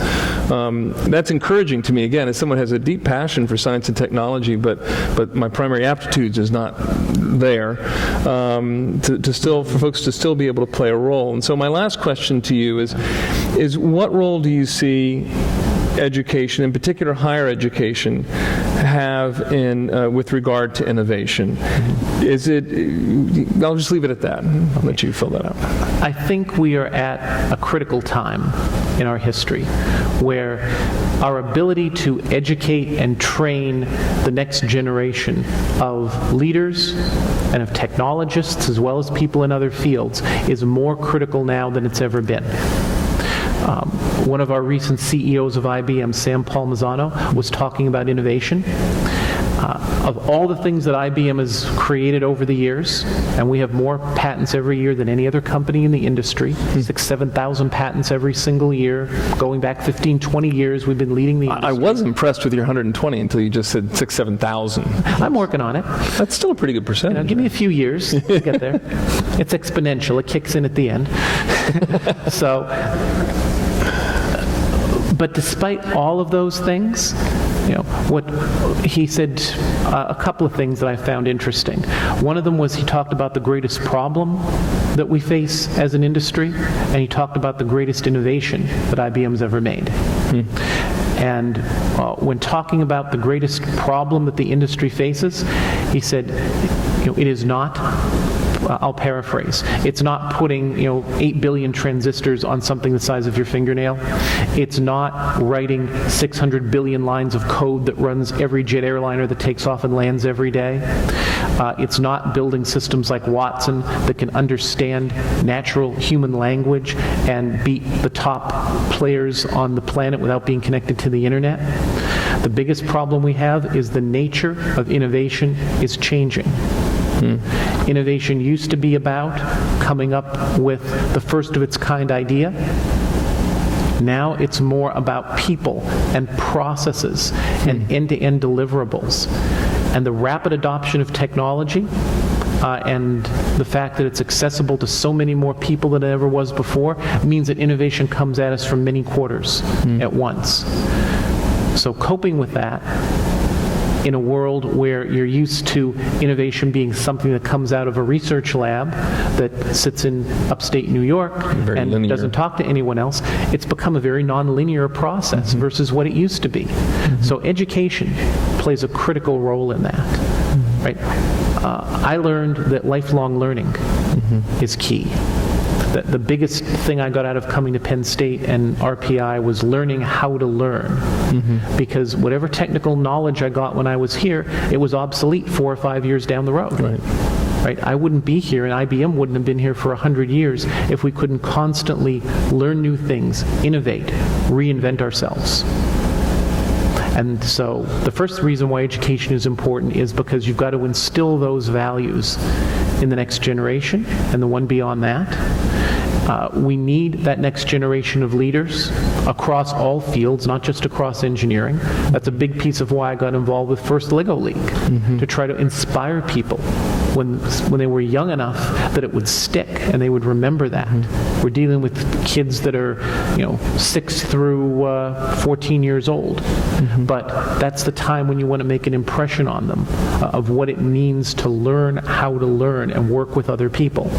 encouraging to me, again, as someone who has a deep passion for science and technology, but my primary aptitudes is not there, for folks to still be able to play a role. And so my last question to you is what role do you see education, in particular higher education, have with regard to innovation? Is it? I'll just leave it at that. I'll let you fill that out. I think we are at a critical time in our history where our ability to educate and train the next generation of leaders and of technologists as well as people in other fields is more critical now than it's ever been. One of our recent CEOs of IBM, Sam Palmisano, was talking about innovation. Of all the things that IBM has created over the years, and we have more patents every year than any other company in the industry, 7,000 patents every single year. Going back 15, 20 years, we've been leading the industry. I was impressed with your 120 until you just said 7,000. I'm working on it. That's still a pretty good percentage. Give me a few years to get there. It's exponential. It kicks in at the end. But despite all of those things, what he said, a couple of things that I found interesting. One of them was he talked about the greatest problem that we face as an industry, and he talked about the greatest innovation that IBM's ever made. And when talking about the greatest problem that the industry faces, he said, it is not, I'll paraphrase, it's not putting 8 billion transistors on something the size of your fingernail. It's not writing 600 billion lines of code that runs every jet airliner that takes off and lands every day. It's not building systems like Watson that can understand natural human language and beat the top players on the planet without being connected to the internet. The biggest problem we have is the nature of innovation is changing. Innovation used to be about coming up with the first of its kind idea. Now it's more about people and processes and end-to-end deliverables. And the rapid adoption of technology and the fact that it's accessible to so many more people than it ever was before means that innovation comes at us from many quarters at once. So coping with that in a world where you're used to innovation being something that comes out of a research lab that sits in upstate New York and linear. Doesn't talk to anyone else, it's become a very non-linear process versus what it used to be. So education plays a critical role in that. Right? I learned that lifelong learning is key. The biggest thing I got out of coming to Penn State and RPI was learning how to learn. Because whatever technical knowledge I got when I was here, it was obsolete 4 or 5 years down the road. Right. right? I wouldn't be here, and IBM wouldn't have been here for 100 years if we couldn't constantly learn new things, innovate, reinvent ourselves. And so the first reason why education is important is because you've got to instill those values in the next generation and the one beyond that. We need that next generation of leaders across all fields, not just across engineering. That's a big piece of why I got involved with First Lego League, to try to inspire people when they were young enough that it would stick and they would remember that. We're dealing with kids that are, 6 through 14 years old. But that's the time when you want to make an impression on them of what it means to learn how to learn and work with other people.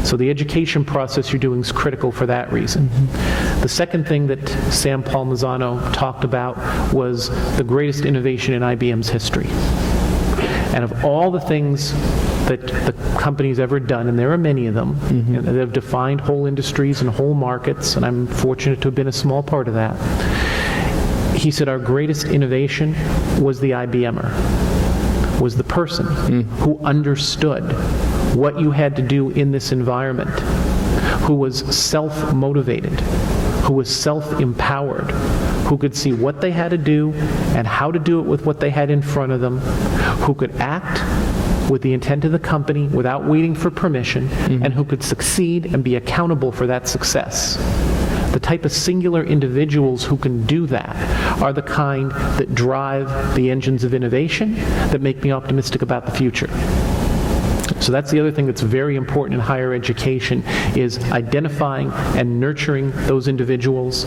So the education process you're doing is critical for that reason. The second thing that Sam Palmisano talked about was the greatest innovation in IBM's history. And of all the things that the company's ever done, and there are many of them, that have defined whole industries and whole markets, and I'm fortunate to have been a small part of that, he said our greatest innovation was the IBMer, was the person who understood what you had to do in this environment, who was self-motivated, who was self-empowered, who could see what they had to do and how to do it with what they had in front of them, who could act with the intent of the company without waiting for permission, and who could succeed and be accountable for that success. The type of singular individuals who can do that are the kind that drive the engines of innovation that make me optimistic about the future. So that's the other thing that's very important in higher education, is identifying and nurturing those individuals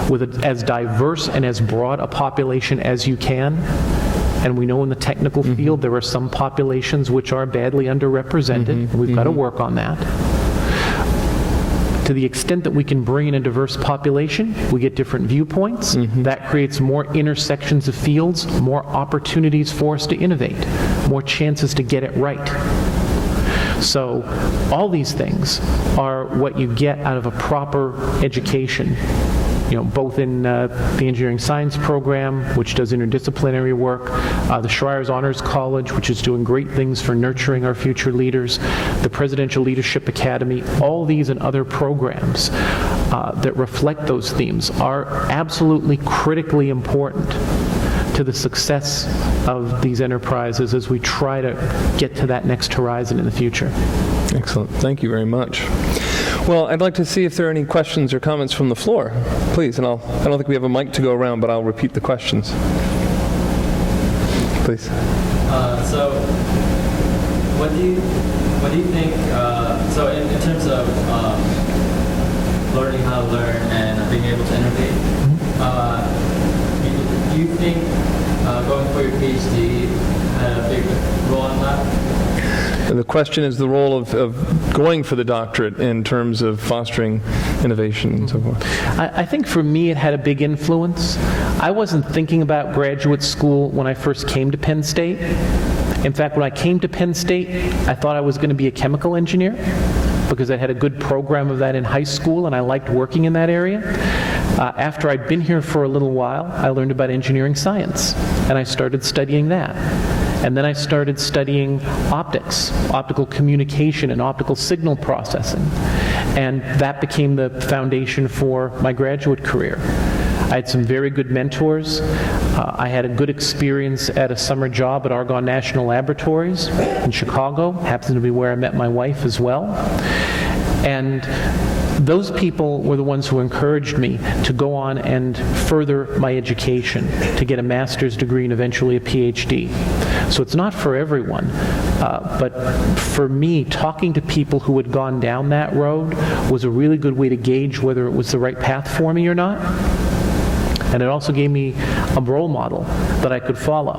with as diverse and as broad a population as you can. And we know in the technical field there are some populations which are badly underrepresented, and we've got to work on that. To the extent that we can bring in a diverse population, we get different viewpoints. That creates more intersections of fields, more opportunities for us to innovate, more chances to get it right. So all these things are what you get out of a proper education, both in the engineering science program, which does interdisciplinary work, the Schreyer Honors College, which is doing great things for nurturing our future leaders, the Presidential Leadership Academy. All these and other programs that reflect those themes are absolutely critically important to the success of these enterprises as we try to get to that next horizon in the future. Excellent. Thank you very much. Well, I'd like to see if there are any questions or comments from the floor. Please, and I don't think we have a mic to go around, but I'll repeat the questions. Please. So, what do you think? So, in terms of learning how to learn and being able to innovate, do you think going for your PhD had a big role in that? The question is the role of going for the doctorate in terms of fostering innovation and so forth. I think for me it had a big influence. I wasn't thinking about graduate school when I first came to Penn State. In fact, when I came to Penn State, I thought I was going to be a chemical engineer because I had a good program of that in high school and I liked working in that area. After I'd been here for a little while, I learned about engineering science, and I started studying that. And then I started studying optics, optical communication and optical signal processing. And that became the foundation for my graduate career. I had some very good mentors. I had a good experience at a summer job at Argonne National Laboratories in Chicago. Happens to be where I met my wife as well. And those people were the ones who encouraged me to go on and further my education, to get a master's degree and eventually a PhD. So it's not for everyone, but for me, talking to people who had gone down that road was a really good way to gauge whether it was the right path for me or not. And it also gave me a role model that I could follow.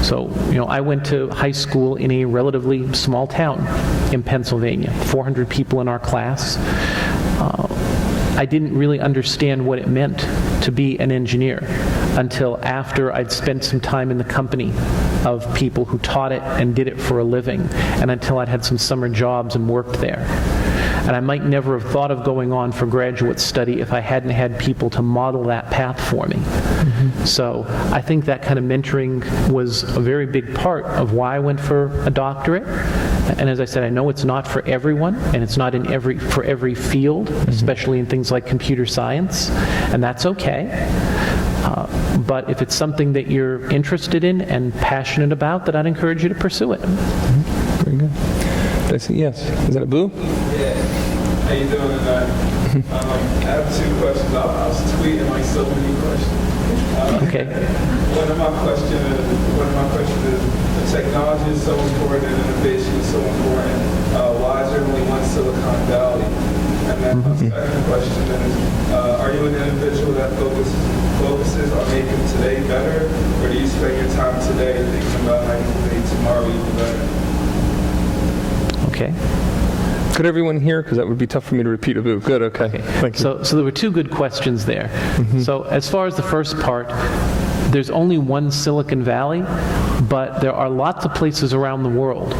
So, I went to high school in a relatively small town in Pennsylvania, 400 people in our class. I didn't really understand what it meant to be an engineer until after I'd spent some time in the company of people who taught it and did it for a living, and until I'd had some summer jobs and worked there. And I might never have thought of going on for graduate study if I hadn't had people to model that path for me. So I think that kind of mentoring was a very big part of why I went for a doctorate, And as I said, I know it's not for everyone, and it's not for every field, especially in things like computer science, and that's okay. But if it's something that you're interested in and passionate about, then I'd encourage you to pursue it. Very good. Did I say yes? Is that a boo? Yeah. How you doing tonight? I have 2 questions. I was tweeting like so many questions. Okay. One of my questions is, the technology is so important and innovation is so important. Why is there only one Silicon Valley? And then my second question is, are you an individual that focuses on making today better, or do you spend your time today thinking about how you can make tomorrow even better? Okay. Could everyone hear? Because that would be tough for me to repeat a boo. Good, okay. Thank you. So there were 2 good questions there. So as far as the first part, there's only one Silicon Valley, but there are lots of places around the world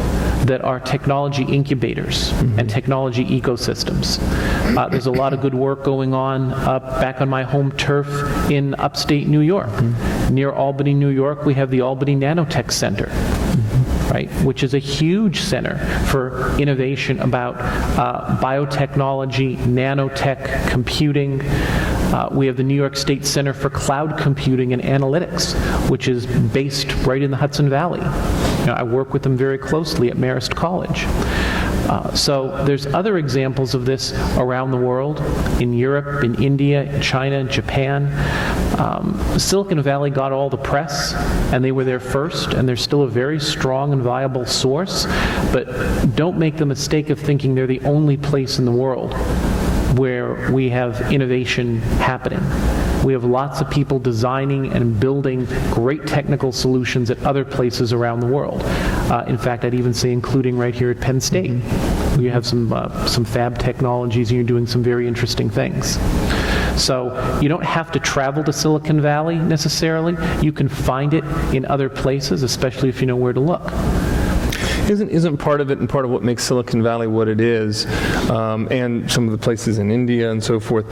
that are technology incubators and technology ecosystems. There's a lot of good work going on back on my home turf in upstate New York. Near Albany, New York, we have the Albany Nanotech Center. Right, which is a huge center for innovation about biotechnology, nanotech, computing. We have the New York State Center for Cloud Computing and Analytics, which is based right in the Hudson Valley. I work with them very closely at Marist College. So there's other examples of this around the world, in Europe, in India, in China, Japan. Silicon Valley got all the press, and they were there first, and they're still a very strong and viable source, but don't make the mistake of thinking they're the only place in the world where we have innovation happening. We have lots of people designing and building great technical solutions at other places around the world. In fact, I'd even say including right here at Penn State. You have some fab technologies, and you're doing some very interesting things. So you don't have to travel to Silicon Valley necessarily. You can find it in other places, especially if you know where to look. Isn't part of it and part of what makes Silicon Valley what it is, and some of the places in India and so forth,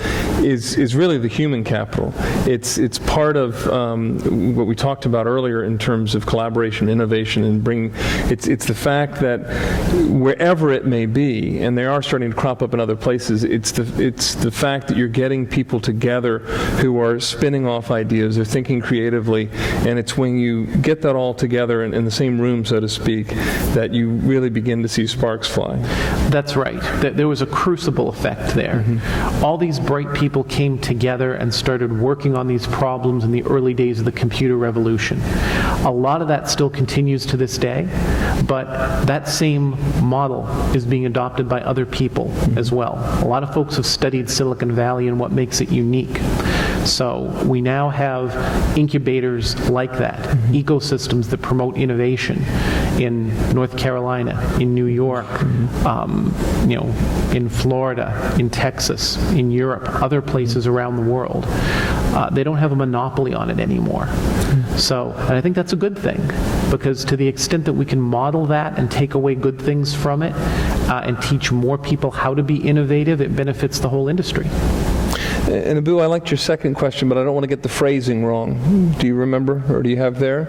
is really the human capital. It's part of what we talked about earlier in terms of collaboration, innovation, and it's the fact that wherever it may be, and they are starting to crop up in other places, it's the fact that you're getting people together who are spinning off ideas, they're thinking creatively, and it's when you get that all together in the same room, so to speak, that you really begin to see sparks fly. That's right. There was a crucible effect there. All these bright people came together and started working on these problems in the early days of the computer revolution. A lot of that still continues to this day, but that same model is being adopted by other people as well. A lot of folks have studied Silicon Valley and what makes it unique. So we now have incubators like that, ecosystems that promote innovation in North Carolina, in New York, in Florida, in Texas, in Europe, other places around the world. They don't have a monopoly on it anymore. So, and I think that's a good thing, because to the extent that we can model that and take away good things from it and teach more people how to be innovative, it benefits the whole industry. And Abu, I liked your second question, but I don't want to get the phrasing wrong. Do you remember, or do you have there?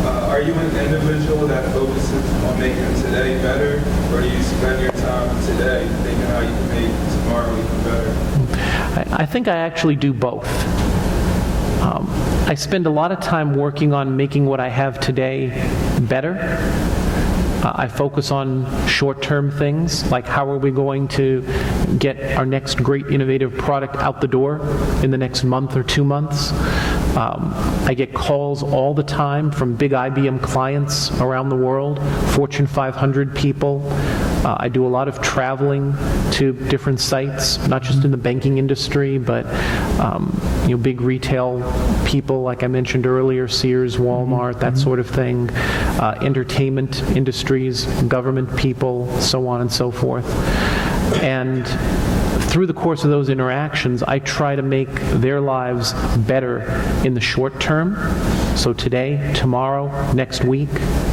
Are you an individual that focuses on making today better, or do you spend your time today thinking how you can make tomorrow even better? I think I actually do both. I spend a lot of time working on making what I have today better. I focus on short-term things, like how are we going to get our next great innovative product out the door in the next month or 2 months. I get calls all the time from big IBM clients around the world, Fortune 500 people. I do a lot of traveling to different sites, not just in the banking industry, but big retail people, like I mentioned earlier, Sears, Walmart, that sort of thing, entertainment industries, government people, so on and so forth. And through the course of those interactions, I try to make their lives better in the short term. So today, tomorrow, next week,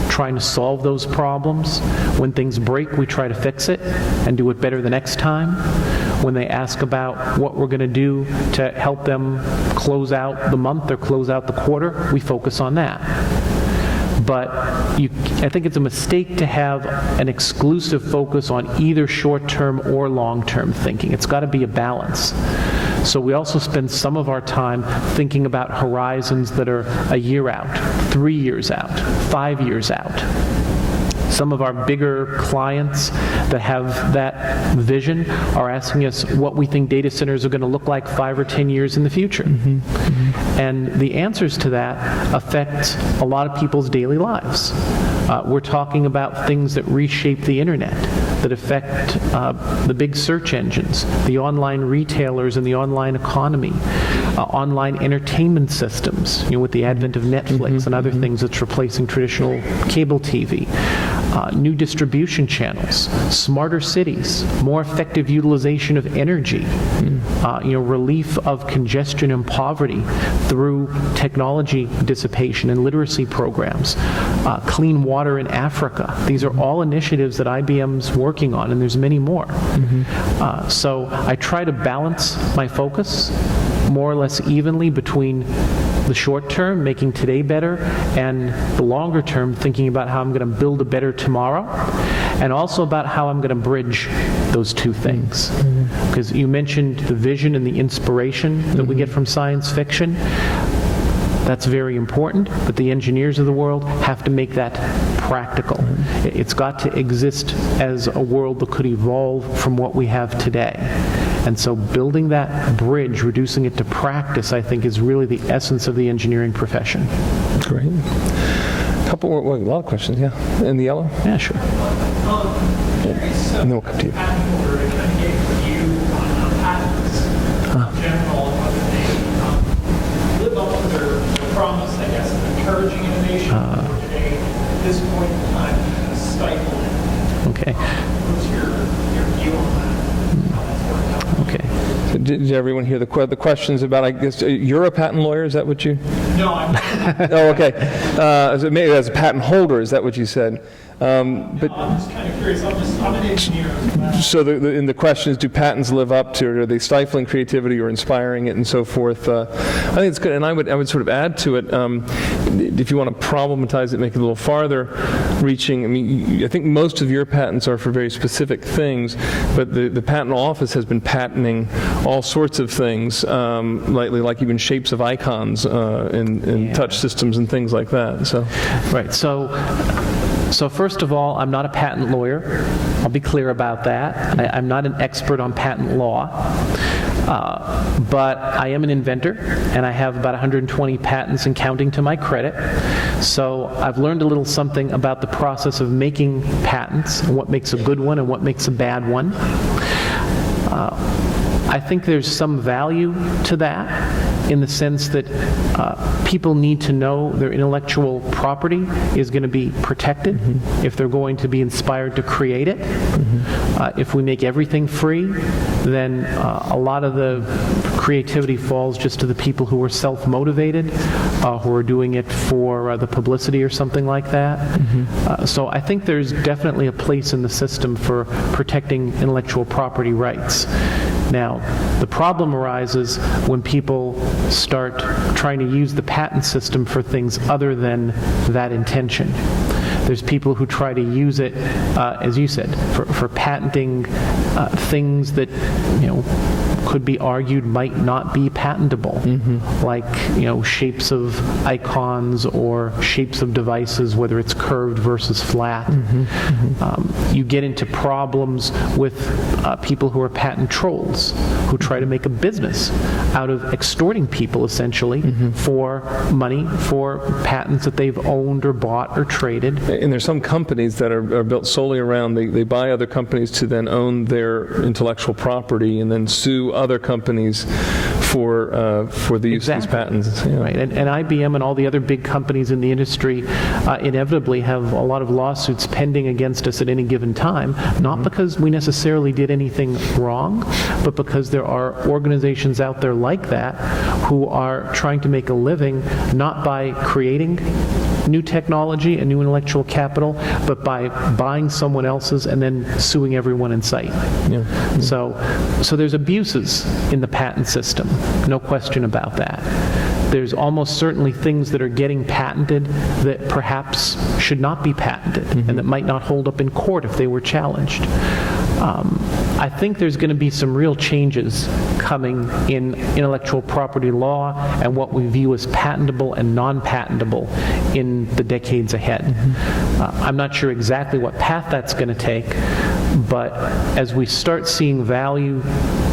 trying to solve those problems. When things break, we try to fix it and do it better the next time. When they ask about what we're going to do to help them close out the month or close out the quarter, we focus on that. But I think it's a mistake to have an exclusive focus on either short-term or long-term thinking. It's got to be a balance. So we also spend some of our time thinking about horizons that are a year out, 3 years out, 5 years out. Some of our bigger clients that have that vision are asking us what we think data centers are going to look like 5 or 10 years in the future. And the answers to that affect a lot of people's daily lives. We're talking about things that reshape the internet, that affect the big search engines, the online retailers and the online economy, online entertainment systems, with the advent of Netflix and other things that's replacing traditional cable TV. New distribution channels, smarter cities, more effective utilization of energy, relief of congestion and poverty through technology dissipation and literacy programs, clean water in Africa. These are all initiatives that IBM's working on, and there's many more. So I try to balance my focus more or less evenly between the short term, making today better, and the longer term, thinking about how I'm going to build a better tomorrow, and also about how I'm going to bridge those two things. Because you mentioned the vision and the inspiration that we get from science fiction. That's very important, but the engineers of the world have to make that practical. It's got to exist as a world that could evolve from what we have today. And so building that bridge, reducing it to practice, I think is really the essence of the engineering profession. Great. A lot of questions, yeah. In the yellow? Yeah, sure. Curious, And then we'll come to you. patent holder kind of gave a view on patents in general, and whether they live up to their promise, I guess, of encouraging innovation, or today, at this point in time, kind of stifle it. Okay. What's your view on that? How that's worked out? Okay. So did everyone hear the questions about, I guess, you're a patent lawyer, is that what you? No, I'm not. Oh, okay. Maybe as a patent holder, is that what you said? But I'm just kind of curious. I'm an engineer. so the question is, do patents live up to, are they stifling creativity or inspiring it and so forth? I think it's good, and I would sort of add to it, if you want to problematize it, make it a little farther reaching. I mean, I think most of your patents are for very specific things, but the patent office has been patenting all sorts of things lately, like even shapes of icons in touch systems and things like that. So, Right. So first of all, I'm not a patent lawyer. I'll be clear about that. I'm not an expert on patent law. But I am an inventor, and I have about 120 patents and counting to my credit. So I've learned a little something about the process of making patents, and what makes a good one and what makes a bad one. I think there's some value to that, in the sense that people need to know their intellectual property is going to be protected if they're going to be inspired to create it. If we make everything free, then a lot of the creativity falls just to the people who are self-motivated, who are doing it for the publicity or something like that. So I think there's definitely a place in the system for protecting intellectual property rights. Now, the problem arises when people start trying to use the patent system for things other than that intention. There's people who try to use it, as you said, for patenting things that, could be argued might not be patentable, like, shapes of icons or shapes of devices, whether it's curved versus flat. You get into problems with people who are patent trolls, who try to make a business out of extorting people, essentially, for money for patents that they've owned or bought or traded. and there's some companies that are built solely around, they buy other companies to then own their intellectual property and then sue other companies for the use of these patents. Yeah. Right, and IBM and all the other big companies in the industry inevitably have a lot of lawsuits pending against us at any given time, not because we necessarily did anything wrong, but because there are organizations out there like that who are trying to make a living not by creating new technology and new intellectual capital, but by buying someone else's and then suing everyone in sight. Yeah. So there's abuses in the patent system, no question about that. There's almost certainly things that are getting patented that perhaps should not be patented and that might not hold up in court if they were challenged. I think there's going to be some real changes coming in intellectual property law and what we view as patentable and non-patentable in the decades ahead. I'm not sure exactly what path that's going to take, but as we start seeing value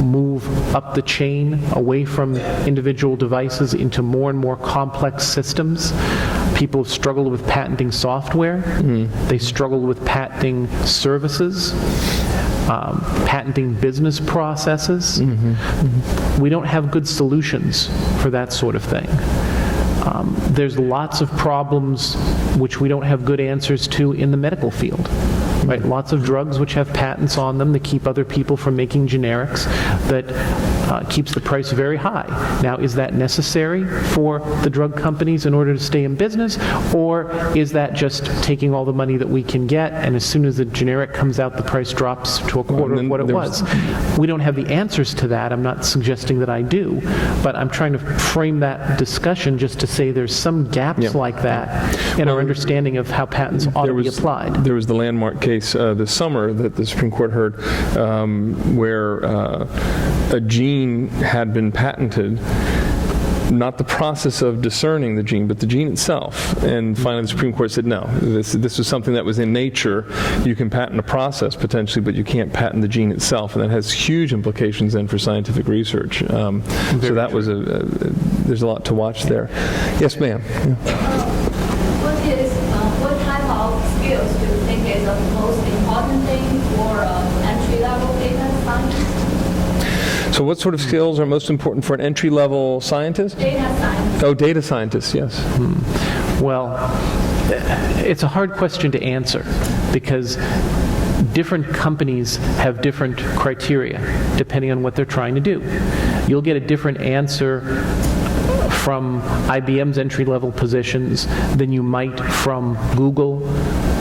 move up the chain away from individual devices into more and more complex systems, people have struggled with patenting software. They struggled with patenting services. Patenting business processes. We don't have good solutions for that sort of thing. There's lots of problems which we don't have good answers to in the medical field. Right? Lots of drugs which have patents on them that keep other people from making generics that keeps the price very high. Now, is that necessary for the drug companies in order to stay in business, or is that just taking all the money that we can get, and as soon as the generic comes out, the price drops to a quarter of what it was? We don't have the answers to that. I'm not suggesting that I do, but I'm trying to frame that discussion just to say there's some gaps like that in our understanding of how patents ought to be applied. There was the landmark case this summer that the Supreme Court heard where a gene had been patented, not the process of discerning the gene, but the gene itself. And finally the Supreme Court said, no, this was something that was in nature. You can patent a process potentially, but you can't patent the gene itself. And that has huge implications then for scientific research. So that was there's a lot to watch there. Yes, ma'am. What type of skills do you think is the most important thing for entry-level data scientist? So what sort of skills are most important for an entry-level scientist? Data scientist. Oh, data scientists, yes. Well, it's a hard question to answer because different companies have different criteria depending on what they're trying to do. You'll get a different answer from IBM's entry-level positions than you might from Google,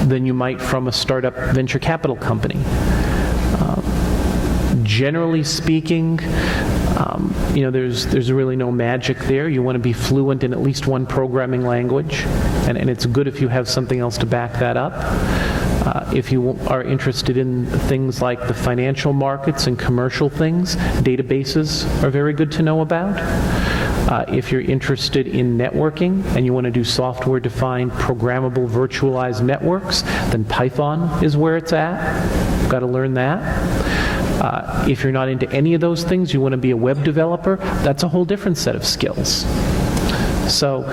than you might from a startup venture capital company. Generally speaking, there's really no magic there. You want to be fluent in at least one programming language, and it's good if you have something else to back that up. If you are interested in things like the financial markets and commercial things, databases are very good to know about. If you're interested in networking and you want to do software-defined, programmable, virtualized networks, then Python is where it's at. You've got to learn that. If you're not into any of those things, you want to be a web developer, that's a whole different set of skills. So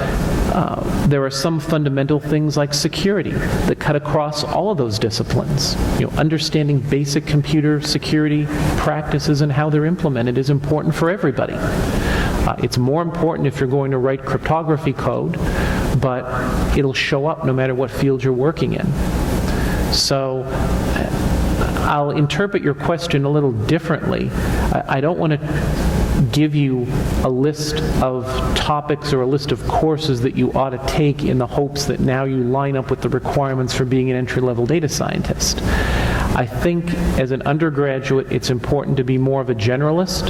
there are some fundamental things like security that cut across all of those disciplines. Understanding basic computer security practices and how they're implemented is important for everybody. It's more important if you're going to write cryptography code, but it'll show up no matter what field you're working in. So I'll interpret your question a little differently. I don't want to give you a list of topics or a list of courses that you ought to take in the hopes that now you line up with the requirements for being an entry-level data scientist. I think as an undergraduate, it's important to be more of a generalist,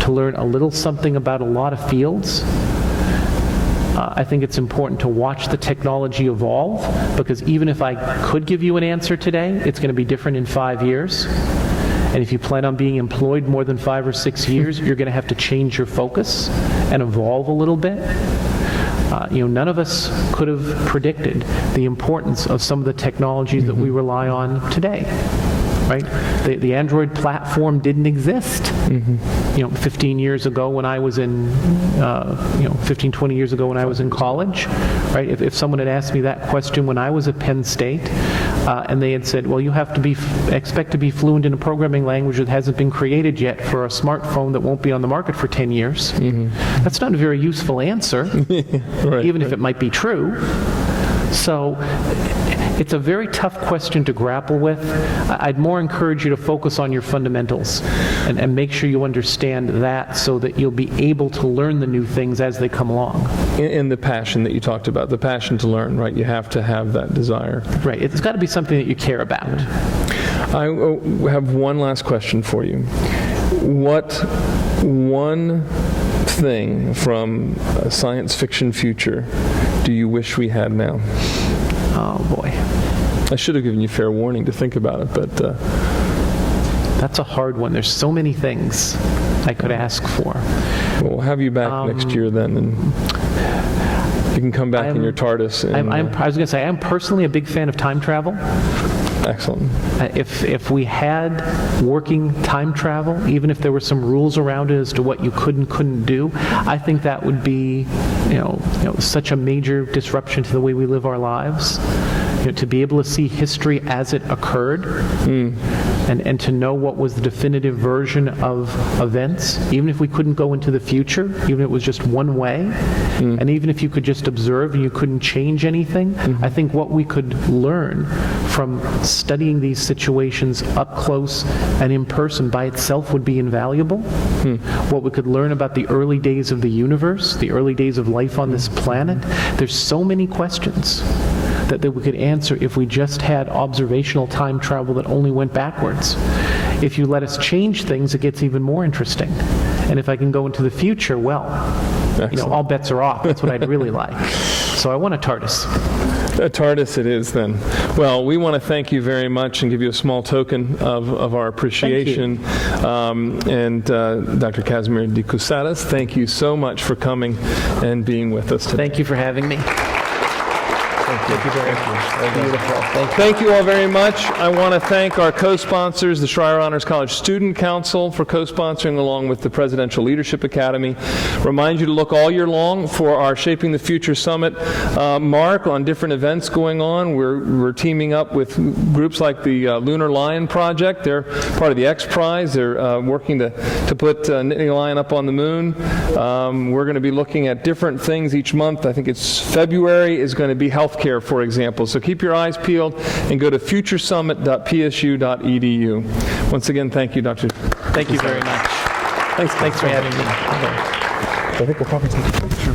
to learn a little something about a lot of fields. I think it's important to watch the technology evolve, because even if I could give you an answer today, it's going to be different in 5 years. And if you plan on being employed more than 5 or 6 years, you're going to have to change your focus and evolve a little bit. None of us could have predicted the importance of some of the technologies that we rely on today. Right? The Android platform didn't exist. 15 years ago when I was in, 15, 20 years ago when I was in college, right? If someone had asked me that question when I was at Penn State, and they had said, well, you have to expect to be fluent in a programming language that hasn't been created yet for a smartphone that won't be on the market for 10 years. That's not a very useful answer, even if it might be true. So it's a very tough question to grapple with. I'd more encourage you to focus on your fundamentals and make sure you understand that so that you'll be able to learn the new things as they come along. And the passion that you talked about, the passion to learn, right? You have to have that desire. Right. It's got to be something that you care about. I have one last question for you. What one thing from a science fiction future do you wish we had now? Oh, boy. I should have given you fair warning to think about it, but That's a hard one. There's so many things I could ask for. we'll have you back next year then, and you can come back in your TARDIS. And, I was going to say, I'm personally a big fan of time travel. excellent. If we had working time travel, even if there were some rules around it as to what you could and couldn't do, I think that would be, such a major disruption to the way we live our lives. To be able to see history as it occurred, and to know what was the definitive version of events, even if we couldn't go into the future, even if it was just one way, and even if you could just observe and you couldn't change anything, I think what we could learn from studying these situations up close and in person by itself would be invaluable. What we could learn about the early days of the universe, the early days of life on this planet. There's so many questions that we could answer if we just had observational time travel that only went backwards. If you let us change things, it gets even more interesting. And if I can go into the future, well, all bets are off. That's what I'd really like. So I want a TARDIS. A TARDIS it is then. Well, we want to thank you very much and give you a small token of our appreciation. And Dr. Casimer DeCusatis, thank you so much for coming and being with us today. Thank you for having me. Thank you very much. Beautiful. Thank you all very much. I want to thank our co-sponsors, the Schreyer Honors College Student Council, for co-sponsoring along with the Presidential Leadership Academy. Remind you to look all year long for our Shaping the Future Summit mark on different events going on. We're teaming up with groups like the Lunar Lion Project. They're part of the X Prize. They're working to put Knitting Lion up on the moon. We're going to be looking at different things each month. I think it's February is going to be healthcare, for example. So keep your eyes peeled and go to futuresummit.psu.edu. Once again, thank you, Dr. Thank you very much. Thanks for having me. I think we'll probably take a picture.